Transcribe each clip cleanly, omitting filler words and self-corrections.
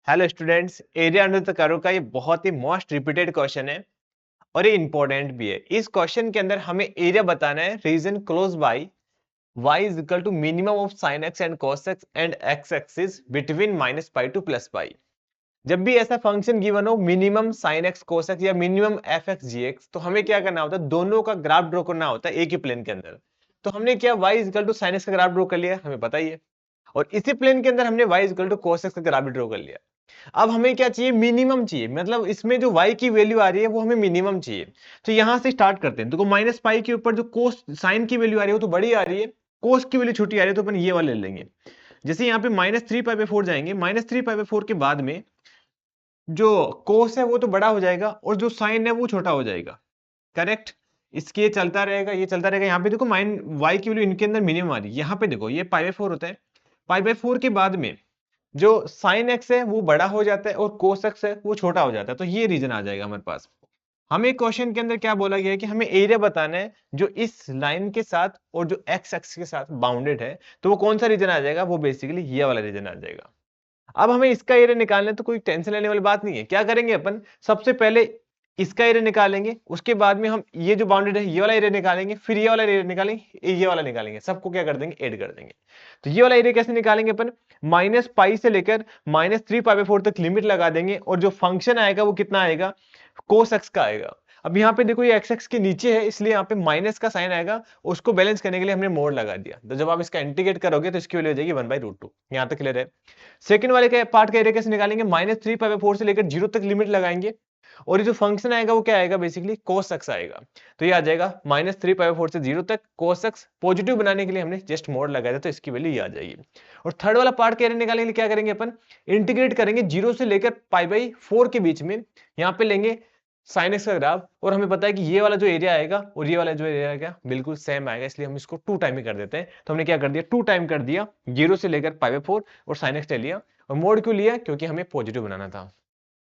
Hello students, area under the curve का ये बहुत ही मोस्ट रिपीटेड क्वेश्चन है और ये इंपॉर्टेंट भी है। इस क्वेश्चन के अंदर हमें एरिया बताना है region close by y is equal to minimum of sin x and cos x and x axis between -π to +π। जब भी ऐसा फंक्शन गिवन हो minimum sin x cos x या minimum f x g x, तो हमें क्या करना होता है, दोनों का ग्राफ ड्रॉ करना होता है एक ही प्लेन के अंदर। तो हमने क्या y is equal to sin x का ग्राफ ड्रॉ कर लिया, हमें पता ही है, और इसी प्लेन के अंदर हमने y is equal to cos x का ग्राफ भी ड्रॉ कर लिया। अब हमें क्या चाहिए, मिनिमम चाहिए, मतलब इसमें जो y की वैल्यू आ रही है वो हमें मिनिमम चाहिए। तो यहां से स्टार्ट करते हैं। तो माइनस पाई के ऊपर जो कोस साइन की वैल्यू आ रही है वो तो बड़ी आ रही है, कोस की वैल्यू छोटी आ रही है, तो अपन ये वाले ले लेंगे। जैसे यहाँ पे -3π/4 जाएंगे, -3π/4 के बाद में जो कोस है वो तो बड़ा हो जाएगा और जो साइन है वो छोटा हो जाएगा, करेक्ट। इसके ये चलता रहेगा, ये चलता रहेगा। यहाँ पे देखो माइन y की वैल्यू इनके अंदर मिनिमम आ रही है। यहाँ पे देखो ये π/4 होता है, π/4 के बाद में जो साइन एक्स है वो बड़ा हो जाता है और कोस एक्स है वो छोटा हो जाता है। तो ये रीजन आ जाएगा हमारे पास। हमें क्वेश्चन के अंदर क्या बोला गया है कि हमें एरिया बताना है जो इस लाइन के साथ और जो एक्स एक्स के साथ बाउंडेड है। तो वो कौन सा रीजन आ जाएगा, वो बेसिकली ये वाला रीजन आ जाएगा। अब हमें इसका एरिया निकालना है, तो कोई टेंशन लेने वाली बात नहीं है। क्या करेंगे अपन, सबसे पहले इसका एरिया निकालेंगे, उसके बाद में हम ये जो बाउंडेड है ये वाला एरिया निकालेंगे, फिर ये वाला एरिया निकालेंगे, ये वाला निकालेंगे, सबको क्या कर देंगे, ऐड कर देंगे। तो ये वाला एरिया कैसे निकालेंगे अपन, -π से लेकर -3π/4 तक लिमिट लगा देंगे, और जो फंक्शन आएगा वो कितना आएगा, कोस एक्स का आएगा। अब यहाँ पे देखो ये एक्स एक्स के नीचे है, इसलिए यहाँ पे माइनस का साइन आएगा, उसको बैलेंस करने के लिए हमने मोड लगा दिया। तो जब आप इसका इंटीग्रेट करोगे तो इसकी वैल्यू हो जाएगी 1/√2। यहाँ तक क्लियर है। सेकंड वाले का पार्ट का एरिया कैसे निकालेंगे, -3π/4 से लेकर 0 तक लिमिट लगाएंगे, और ये जो फंक्शन आएगा वो क्या आएगा, बेसिकली cos x आएगा। तो ये आ जाएगा -3π/4 से 0 तक cos x। पॉजिटिव बनाने के लिए हमने जस्ट मोड लगाया था, तो इसकी वैल्यू ये आ जाएगी। और थर्ड वाला पार्ट का एरिया निकालने के लिए क्या करेंगे अपन, इंटीग्रेट करेंगे 0 से लेकर π/4 के बीच में। यहाँ पे लेंगे sin x का ग्राफ, और हमें पता है कि ये वाला जो एरिया आएगा और ये वाला जो एरिया आएगा बिल्कुल सेम आएगा, इसलिए हम इसको 2 टाइम ही कर देते हैं। तो हमने क्या कर दिया, 2 टाइम कर दिया, 0 से लेकर π/4 और sin x ले लिया। और मोड क्यों लिया, क्योंकि हमें पॉजिटिव बनाना था।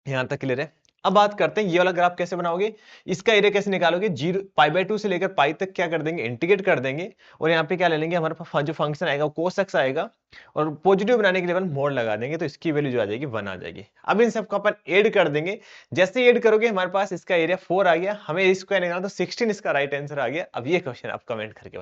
यहां तक क्लियर है। अब बात करते हैं ये वाला ग्राफ कैसे बनाओगे, इसका एरिया कैसे निकालोगे। 0 π/2 से लेकर पाई तक क्या कर देंगे, इंटीग्रेट कर देंगे, और यहाँ पे क्या ले लेंगे, हमारे पास जो फंक्शन आएगा वो cos x आएगा, और पॉजिटिव बनाने के लिए अपन मोड लगा देंगे, तो इसकी वैल्यू जो आ जाएगी 1 आ जाएगी। अब इन सबको अपन ऐड कर देंगे। जैसे ऐड करोगे हमारे पास इसका एरिया 4 आ गया, हमें स्क्वायर निकालना तो 16 इसका राइट आंसर आ गया। अब ये क्वेश्चन आप कमेंट करके